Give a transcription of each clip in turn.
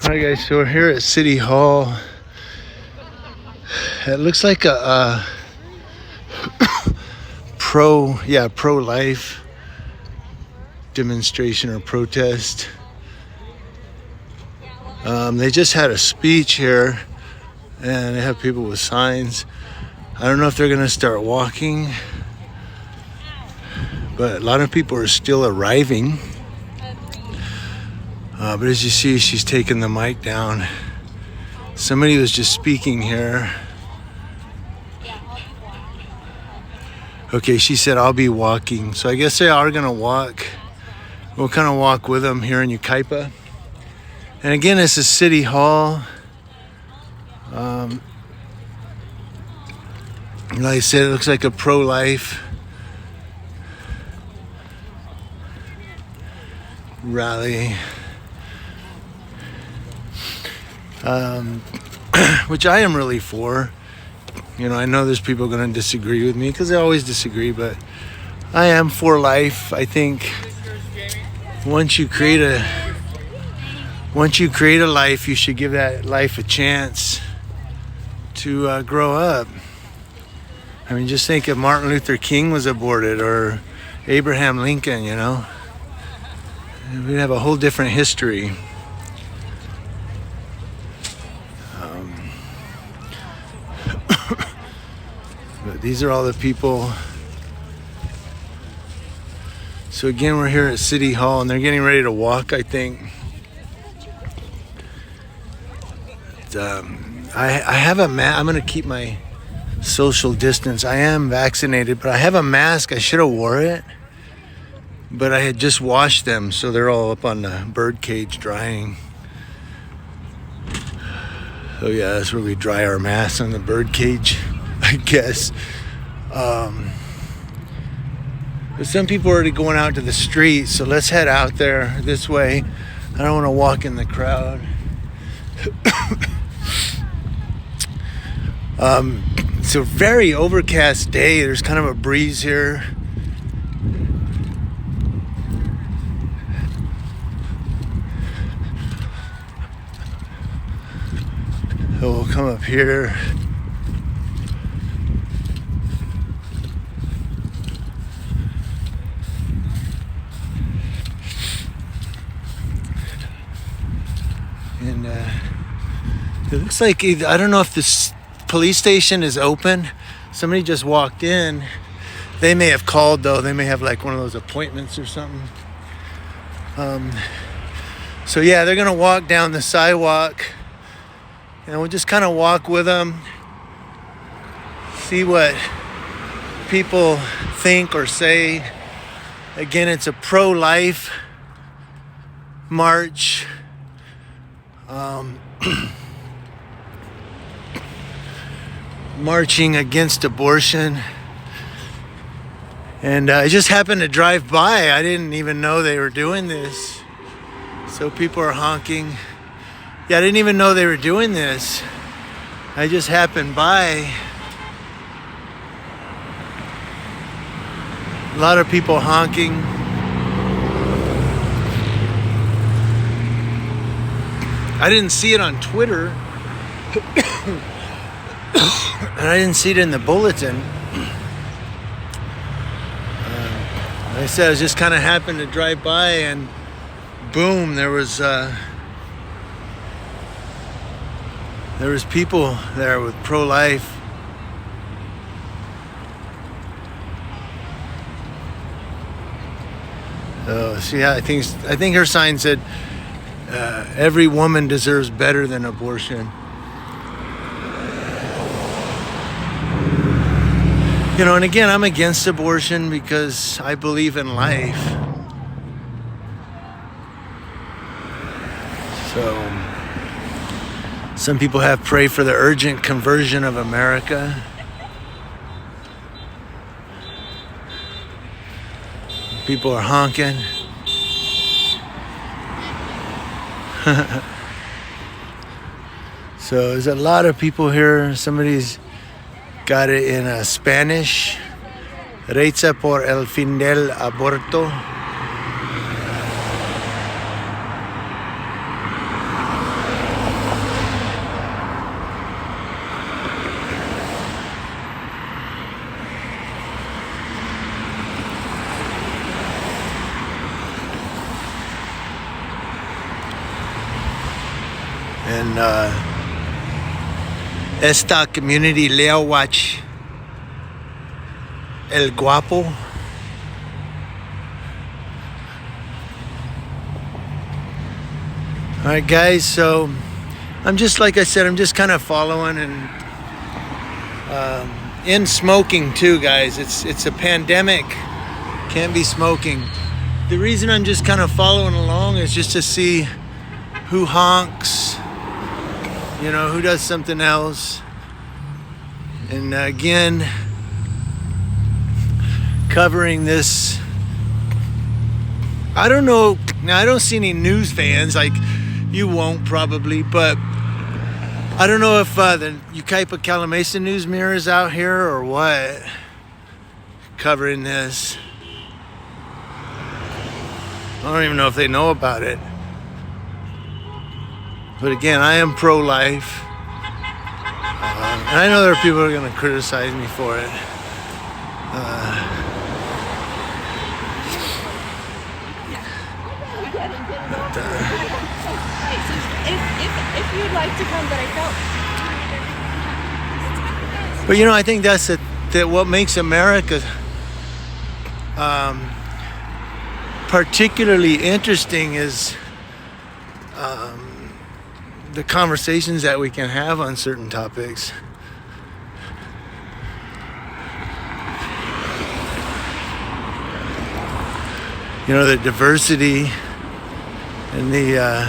Alright guys, so we're here at City Hall. It looks like a pro-life demonstration or protest. They just had a speech here and they have people with signs. I don't know if they're gonna start walking, but a lot of people are still arriving. But as you see, she's taking the mic down. Somebody was just speaking here. Okay, she said, I'll be walking. So I guess they are gonna walk. We'll kind of walk with them here in Yucaipa. And again, this is City Hall. Like I said, it looks like a pro-life rally. Which I am really for. You know, I know there's people going to disagree with me because they always disagree, but I am for life. I think once you create a life, you should give that life a chance to grow up. I mean, just think if Martin Luther King was aborted or Abraham Lincoln, you know, we'd have a whole different history. But these are all the people. So again, we're here at City Hall and they're getting ready to walk, I think. I have a mask. I'm going to keep my social distance. I am vaccinated, but I have a mask. I should have wore it, but I had just washed them, so they're all up on the bird cage drying. So yeah, that's where we dry our masks, on the bird cage, I guess. But some people are already going out to the street, so let's head out there this way. I don't want to walk in the crowd. It's a very overcast day. There's kind of a breeze here. So we'll come up here. And it looks like, I don't know if this police station is open. Somebody just walked in. They may have called though. They may have like one of those appointments or something. So yeah, they're gonna walk down the sidewalk and we'll just kind of walk with them, see what people think or say. Again, it's a pro-life march. Marching against abortion. And I just happened to drive by. I didn't even know they were doing this. So people are honking. Yeah, I didn't even know they were doing this. I just happened by. A lot of people honking. I didn't see it on Twitter. And I didn't see it in the bulletin. Like I said, I just kind of happened to drive by and boom, there was people there with pro-life. So yeah, I think her sign said, every woman deserves better than abortion. You know, and again, I'm against abortion because I believe in life. So, some people have prayed for the urgent conversion of America. People are honking. So there's a lot of people here. Somebody's got it in Spanish. Reza por el fin del aborto. on esta community Leo Watch El Guapo. All right, guys, so I'm just, like I said, I'm just kind of following, and in smoking too, guys. It's a pandemic, can't be smoking. The reason I'm just kind of following along is just to see who honks, you know, who does something else. And again, covering this, I don't know, now I don't see any news fans, like you won't probably, but I don't know if the Yucaipa Calamasa News Mirror is out here or what, covering this. I don't even know if they know about it. But again, I am pro-life. And I know there are people who are going to criticize me for it. If you'd like to come, but I felt. But you know, I think that's that what makes America particularly interesting is the conversations that we can have on certain topics. You know, the diversity and the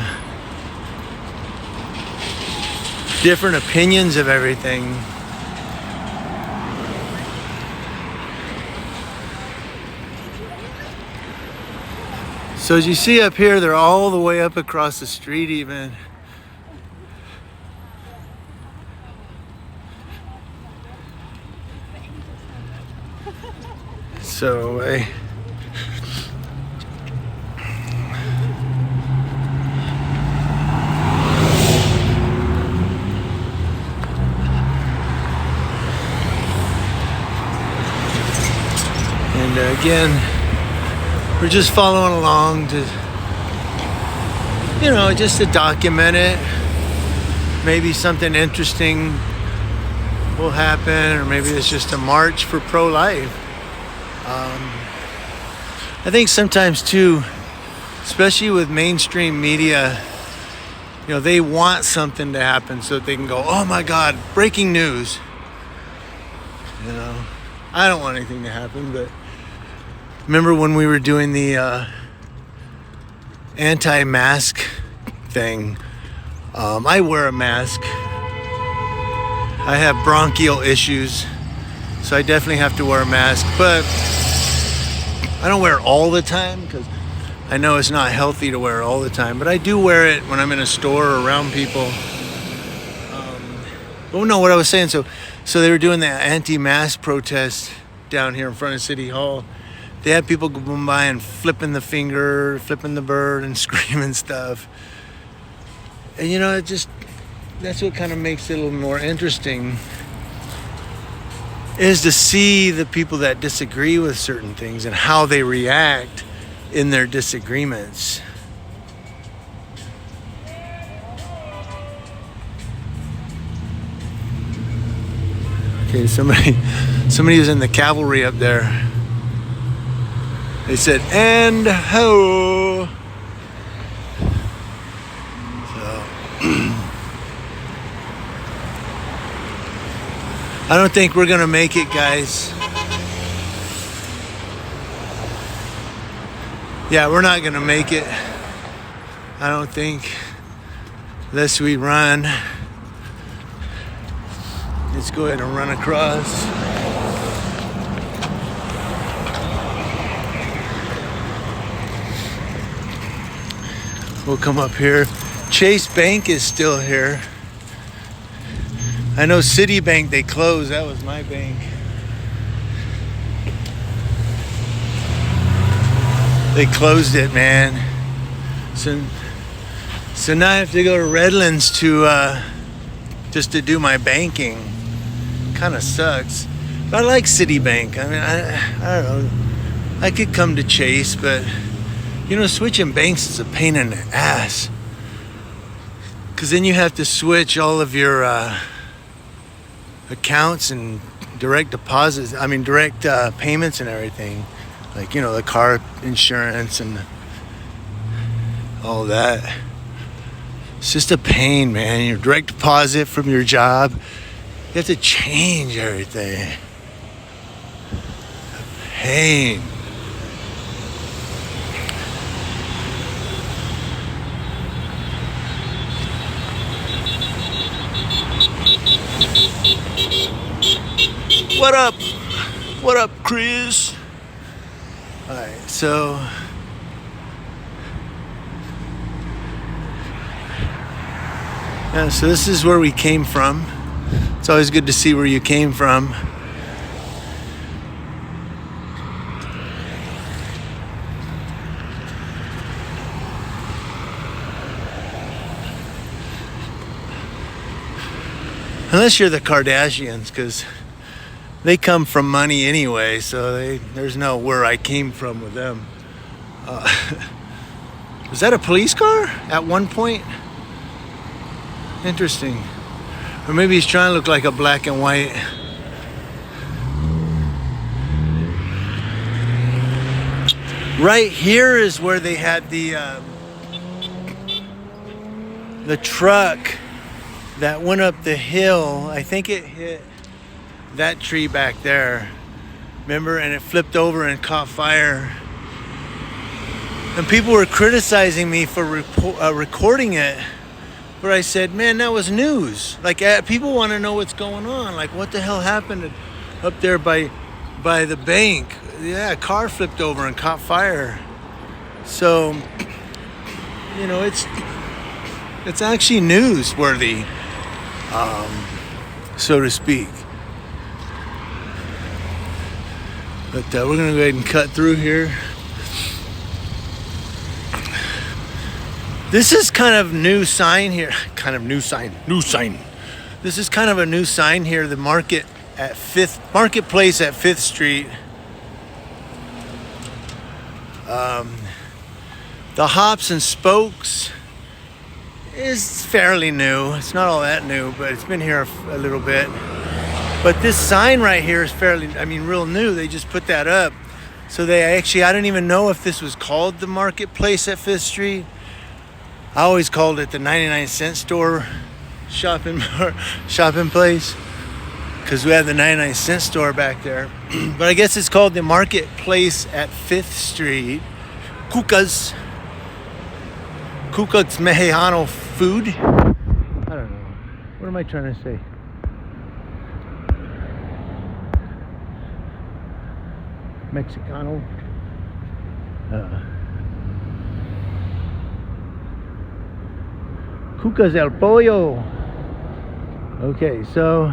different opinions of everything. So as you see up here, they're all the way up across the street even. So and again, we're just following along to, you know, just to document it. Maybe something interesting will happen, or maybe it's just a march for pro-life. I think sometimes too, especially with mainstream media, you know, they want something to happen so that they can go, oh my God, breaking news. You know, I don't want anything to happen, but remember when we were doing the anti-mask thing? I wear a mask. I have bronchial issues, so I definitely have to wear a mask. But I don't wear it all the time because I know it's not healthy to wear it all the time. But I do wear it when I'm in a store or around people. Oh no, what I was saying. So they were doing the anti-mask protest down here in front of City Hall. They had people going by and flipping the finger, flipping the bird, and screaming stuff. And you know, that's what kind of makes it a little more interesting, is to see the people that disagree with certain things and how they react in their disagreements. Okay, somebody was in the cavalry up there. They said, and ho. So I don't think we're gonna make it, guys. Yeah, we're not gonna make it. I don't think, unless we run. Let's go ahead and run across. We'll come up here. Chase Bank is still here. I know Citibank, they closed. That was my bank. They closed it, man. So now I have to go to Redlands to just to do my banking. Kind of sucks. But I like Citibank. I mean, I don't know. I could come to Chase, but you know, switching banks is a pain in the ass. Because then you have to switch all of your accounts and direct deposits. I mean, direct payments and everything. Like, you know, the car insurance and all that. It's just a pain, man. Your direct deposit from your job. You have to change everything. Pain. What up? What up, Chris? Alright, so so this is where we came from. It's always good to see where you came from. Unless you're the Kardashians, because they come from money anyway, so there's no where I came from with them. Was that a police car at one point? Interesting. Or maybe he's trying to look like a black and white. Right here is where they had the truck that went up the hill. I think it hit that tree back there. Remember? And it flipped over and caught fire. And people were criticizing me for recording it. But I said, man, that was news. Like, people want to know what's going on. Like, what the hell happened up there by the bank? Yeah, a car flipped over and caught fire. So, you know, it's actually newsworthy, so to speak. But we're going to go ahead and cut through here. This is kind of new sign here. New sign. This is kind of a new sign here. The marketplace at 5th Street. The Hops and Spokes is fairly new. It's not all that new, but it's been here a little bit. But this sign right here is real new. They just put that up. So I don't even know if this was called the Marketplace at 5th Street. I always called it the 99-cent store shopping place, because we had the 99-cent store back there. But I guess it's called the Marketplace at 5th Street. Cuca's Mexicano food. I don't know. What am I trying to say? Mexicano. Cuca's El Pollo. Okay, so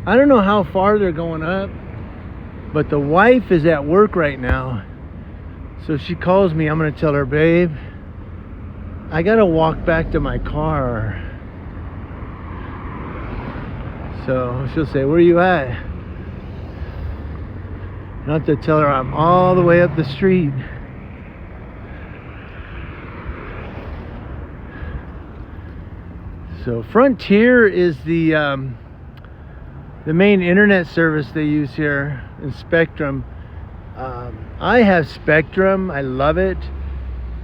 I don't know how far they're going up, but the wife is at work right now. So if she calls me, I'm going to tell her, babe, I got to walk back to my car. So she'll say, where are you at? And I have to tell her I'm all the way up the street. So Frontier is the main internet service they use here in Spectrum. I have Spectrum. I love it.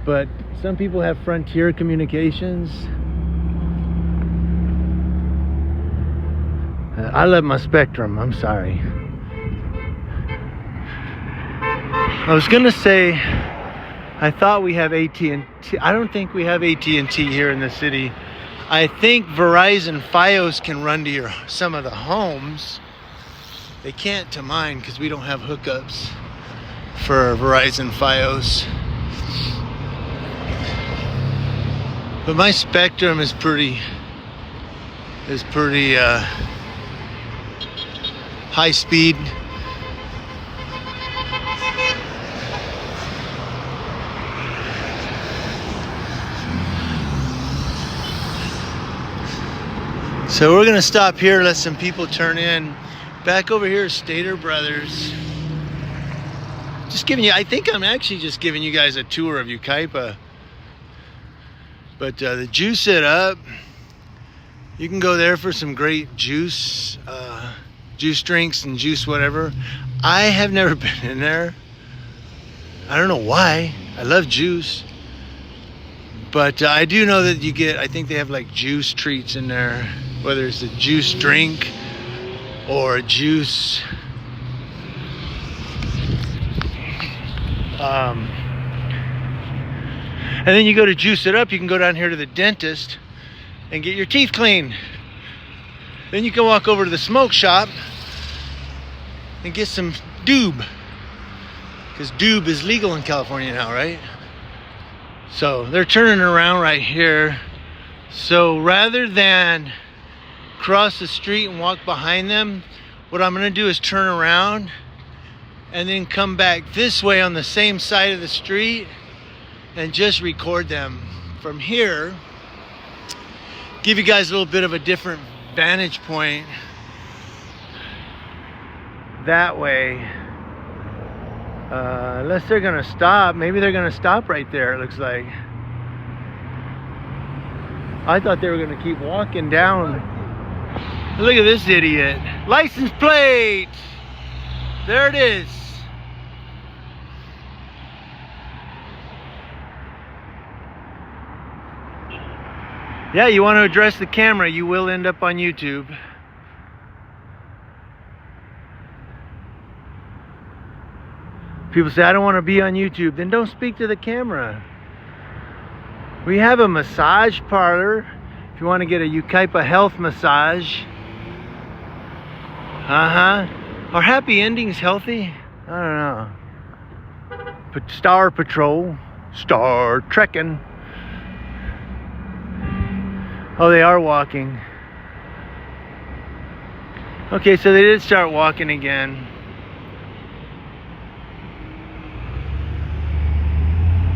But some people have Frontier Communications. I love my Spectrum. I'm sorry. I was gonna say, I thought we have AT&T. I don't think we have AT&T here in the city. I think Verizon Fios can run to some of the homes. They can't to mine because we don't have hookups for Verizon Fios. But my Spectrum is pretty high speed. So we're gonna stop here, let some people turn in. Back over here is Stater Brothers. Just giving you, I think I'm actually just giving you guys a tour of Yucaipa. But the Juice It Up, you can go there for some great juice drinks and juice whatever. I have never been in there. I don't know why. I love juice. But I do know that you get, I think they have like juice treats in there, whether it's a juice drink or a juice. And then you go to Juice It Up, you can go down here to the dentist and get your teeth cleaned. Then you can walk over to the smoke shop and get some doob. Because doob is legal in California now, right? So they're turning around right here. So rather than cross the street and walk behind them, what I'm gonna do is turn around and then come back this way on the same side of the street and just record them from here. Give you guys a little bit of a different vantage point. That way, unless they're gonna stop, maybe they're gonna stop right there, it looks like. I thought they were gonna keep walking down. Look at this idiot. License plate! There it is. Yeah, you want to address the camera, you will end up on YouTube. People say, I don't want to be on YouTube. Then don't speak to the camera. We have a massage parlor. If you want to get a Yucaipa health massage. Are happy endings healthy? I don't know. Star Patrol. Star Trekking. Oh, they are walking. Okay, so they did start walking again.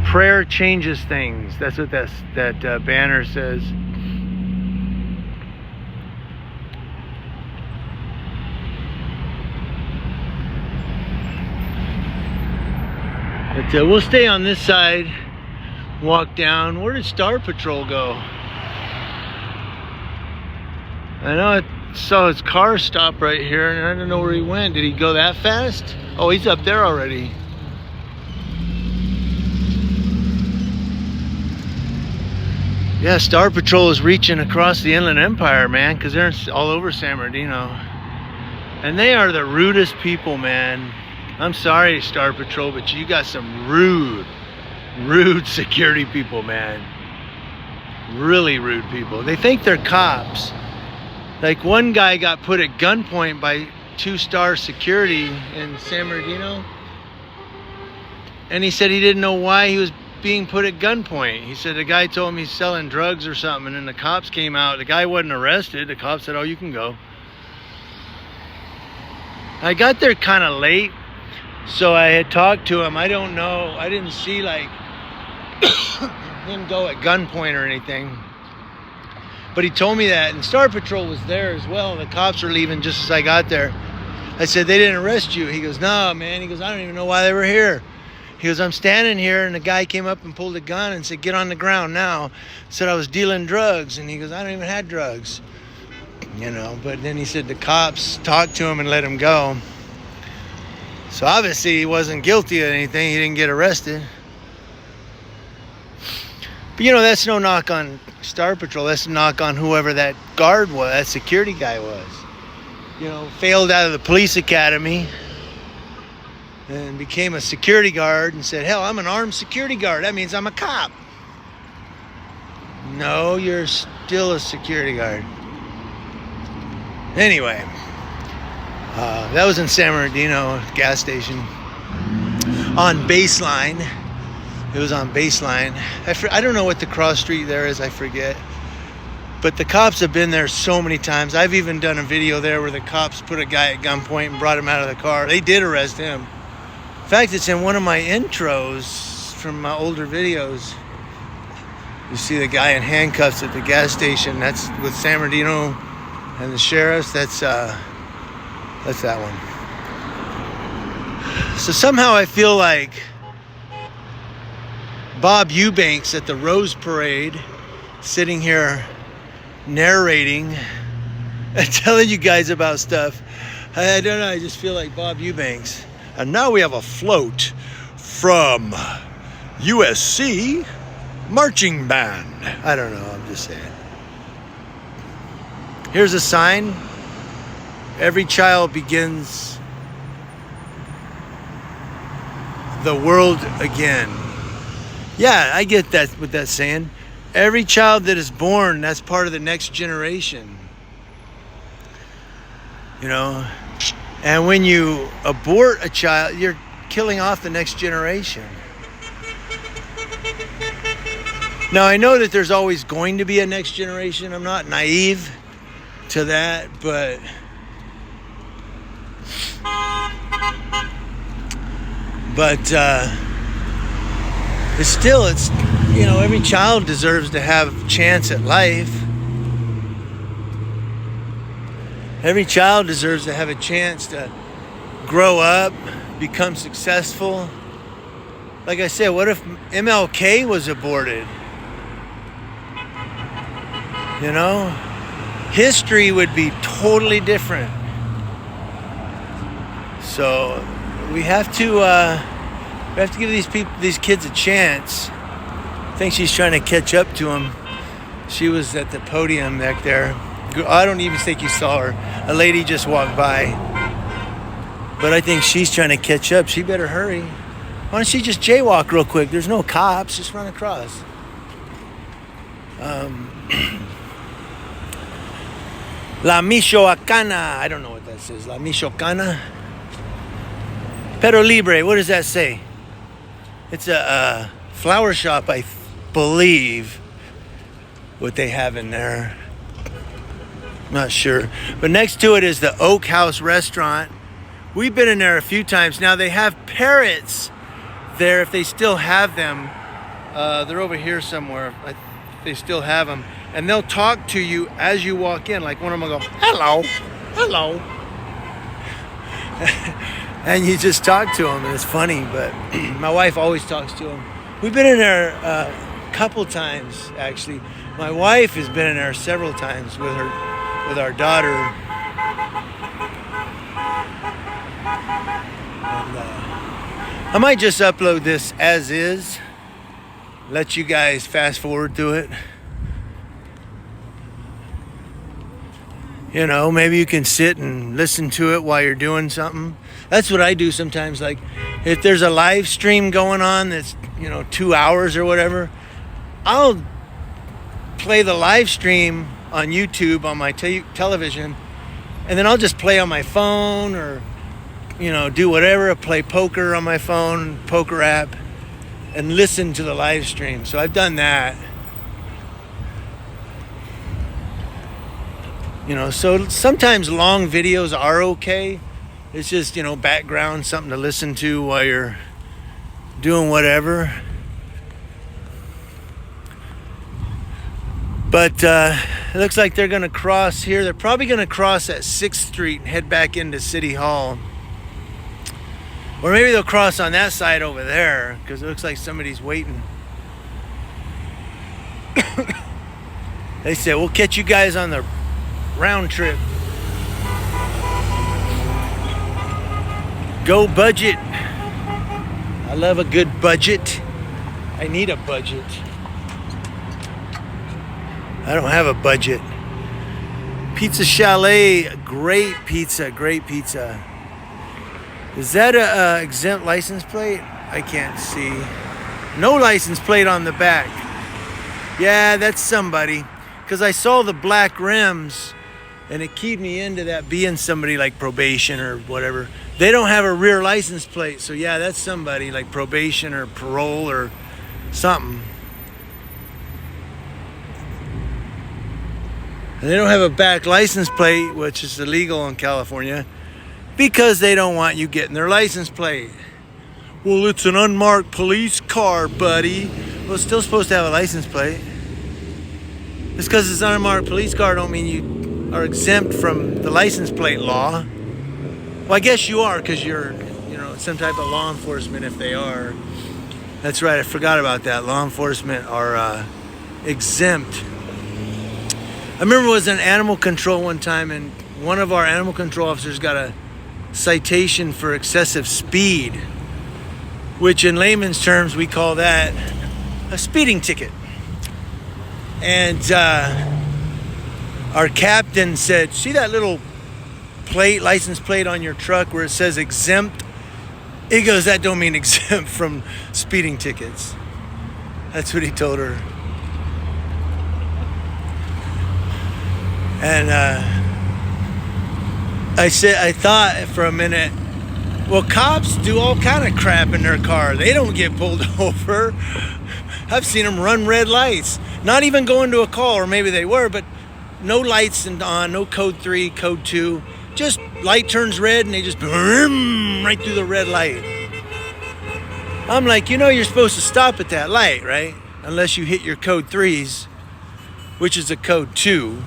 Prayer changes things. That's what that banner says. But we'll stay on this side, walk down. Where did Star Patrol go? I know I saw his car stop right here and I don't know where he went. Did he go that fast? Oh, he's up there already. Yeah, Star Patrol is reaching across the Inland Empire, man, because they're all over San Bernardino. And they are the rudest people, man. I'm sorry, Star Patrol, but you got some rude security people, man. Really rude people. They think they're cops. Like one guy got put at gunpoint by 2-star security in San Bernardino. And he said he didn't know why he was being put at gunpoint. He said the guy told him he's selling drugs or something, and then the cops came out. The guy wasn't arrested. The cops said, oh, you can go. I got there kind of late, so I had talked to him. I don't know. I didn't see like him go at gunpoint or anything. But he told me that, and Star Patrol was there as well. The cops were leaving just as I got there. I said, they didn't arrest you? He goes, no, man. He goes, I don't even know why they were here. He goes, I'm standing here, and the guy came up and pulled a gun and said, get on the ground now. Said I was dealing drugs, and he goes, I don't even have drugs. You know, but then he said the cops talked to him and let him go. So obviously he wasn't guilty of anything. He didn't get arrested. But you know, that's no knock on Star Patrol. That's a knock on whoever that guard was, that security guy was. You know, failed out of the police academy and became a security guard and said, hell, I'm an armed security guard. That means I'm a cop. No, you're still a security guard. Anyway, that was in San Bernardino gas station on Baseline. It was on Baseline. I don't know what the cross street there is. I forget. But the cops have been there so many times. I've even done a video there where the cops put a guy at gunpoint and brought him out of the car. They did arrest him. In fact, it's in one of my intros from my older videos. You see the guy in handcuffs at the gas station. That's with San Bernardino and the sheriffs. That's that one. So somehow I feel like Bob Eubanks at the Rose Parade, sitting here narrating and telling you guys about stuff. I don't know, I just feel like Bob Eubanks. And now we have a float from USC Marching Band. I don't know, I'm just saying. Here's a sign. Every child begins the world again. Yeah, I get that, what that's saying. Every child that is born, that's part of the next generation. You know? And when you abort a child, you're killing off the next generation. Now, I know that there's always going to be a next generation. I'm not naive to that, but it's you know, every child deserves to have a chance at life. Every child deserves to have a chance to grow up, become successful. Like I said, what if MLK was aborted? You know, history would be totally different. So we have to give these kids a chance. I think she's trying to catch up to them. She was at the podium back there. I don't even think you saw her. A lady just walked by. But I think she's trying to catch up. She better hurry. Why don't she just jaywalk real quick? There's no cops. Just run across. La Michoacana. I don't know what that says. La Michoacana. Pero Libre. What does that say? It's a flower shop, I believe, what they have in there. Not sure. But next to it is the Oak House restaurant. We've been in there a few times. Now they have parrots there, if they still have them. They're over here somewhere. If they still have them. And they'll talk to you as you walk in. Like one of them will go, hello, hello. And you just talk to them, and it's funny. But my wife always talks to them. We've been in there a couple times, actually. My wife has been in there several times with our daughter. And, I might just upload this as is. Let you guys fast forward through it. You know, maybe you can sit and listen to it while you're doing something. That's what I do sometimes. Like, if there's a live stream going on that's, 2 hours or whatever, I'll play the live stream on YouTube on my television, and then I'll just play on my phone or, do whatever. I'll play poker on my phone, poker app, and listen to the live stream. So I've done that. So sometimes long videos are okay. It's just, background, something to listen to while you're doing whatever. But it looks like they're going to cross here. They're probably going to cross at 6th Street and head back into City Hall. Or maybe they'll cross on that side over there, because it looks like somebody's waiting. They said, we'll catch you guys on the round trip. Go budget. I love a good budget. I need a budget. I don't have a budget. Pizza Chalet, great pizza, great pizza. Is that a exempt license plate? I can't see. No license plate on the back. Yeah, that's somebody. Because I saw the black rims, and it keyed me into that being somebody like probation or whatever. They don't have a rear license plate, so yeah, that's somebody like probation or parole or something. And they don't have a back license plate, which is illegal in California, because they don't want you getting their license plate. Well, it's an unmarked police car, buddy. Well, it's still supposed to have a license plate. Just because it's an unmarked police car don't mean you are exempt from the license plate law. Well, I guess you are, because you're, some type of law enforcement if they are. That's right, I forgot about that. Law enforcement are exempt. I remember I was in animal control one time, and one of our animal control officers got a citation for excessive speed, which in layman's terms we call that a speeding ticket. And our captain said, see that little plate, license plate on your truck where it says exempt? He goes, that don't mean exempt from speeding tickets. That's what he told her. And I thought for a minute, well, cops do all kind of crap in their car. They don't get pulled over. I've seen them run red lights, not even going to a call, or maybe they were, but no lights on, no code 3, code 2. Just light turns red and they just boom, right through the red light. I'm like, you're supposed to stop at that light, right? Unless you hit your code 3s, which is a code 2.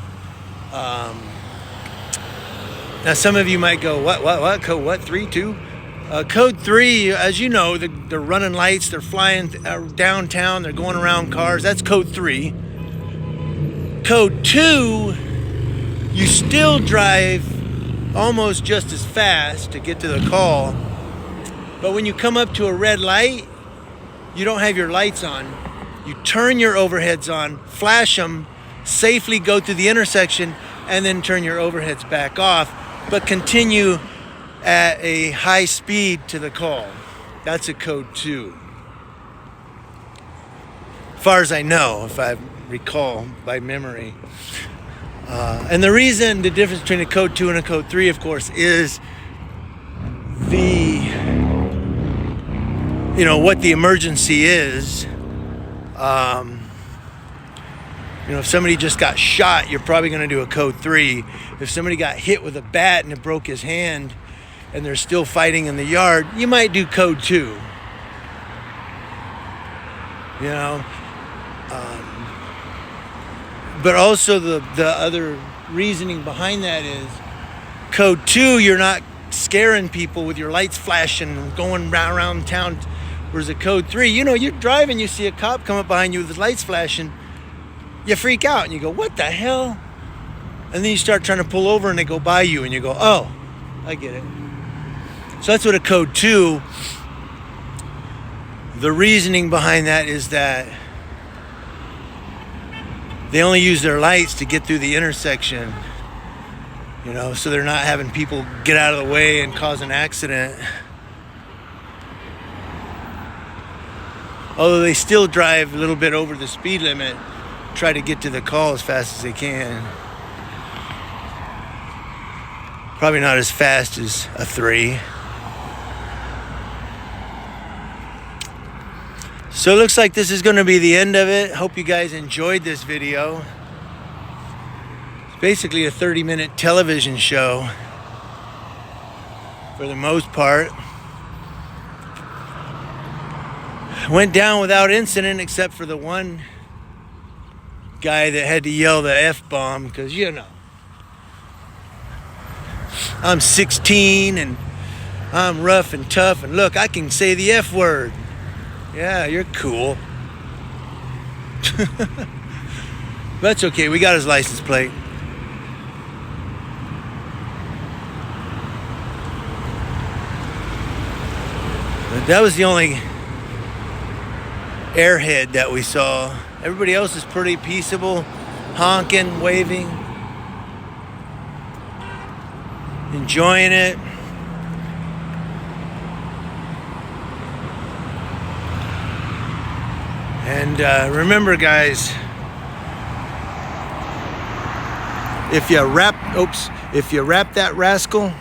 Now some of you might go, what, code what, 3, 2? Code 3, as you know, they're running lights, they're flying downtown, they're going around cars. That's code 3. Code 2, you still drive almost just as fast to get to the call. But when you come up to a red light, you don't have your lights on. You turn your overheads on, flash them, safely go through the intersection, and then turn your overheads back off, but continue at a high speed to the call. That's a code 2. As far as I know, if I recall by memory. And the reason, the difference between a code 2 and a code 3, of course, is what the emergency is. If somebody just got shot, you're probably going to do a code 3. If somebody got hit with a bat and it broke his hand and they're still fighting in the yard, you might do code 2. But also the other reasoning behind that is code 2, you're not scaring people with your lights flashing and going around town. Whereas a code 3, you're driving, you see a cop come up behind you with his lights flashing, you freak out and you go, what the hell? And then you start trying to pull over and they go by you and you go, oh, I get it. So that's what a code 2, the reasoning behind that is that they only use their lights to get through the intersection, so they're not having people get out of the way and cause an accident. Although they still drive a little bit over the speed limit, try to get to the call as fast as they can. Probably not as fast as a 3. So it looks like this is going to be the end of it. Hope you guys enjoyed this video. It's basically a 30-minute television show for the most part. Went down without incident except for the one guy that had to yell the F-bomb because, I'm 16 and I'm rough and tough and look, I can say the F word. Yeah, you're cool. That's okay, we got his license plate. But that was the only airhead that we saw. Everybody else is pretty peaceable, honking, waving, enjoying it. And remember, guys, if you wrap that rascal,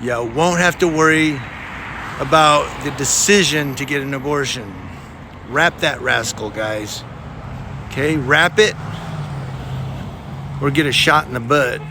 you won't have to worry about the decision to get an abortion. Wrap that rascal, guys. Okay, wrap it or get a shot in the butt.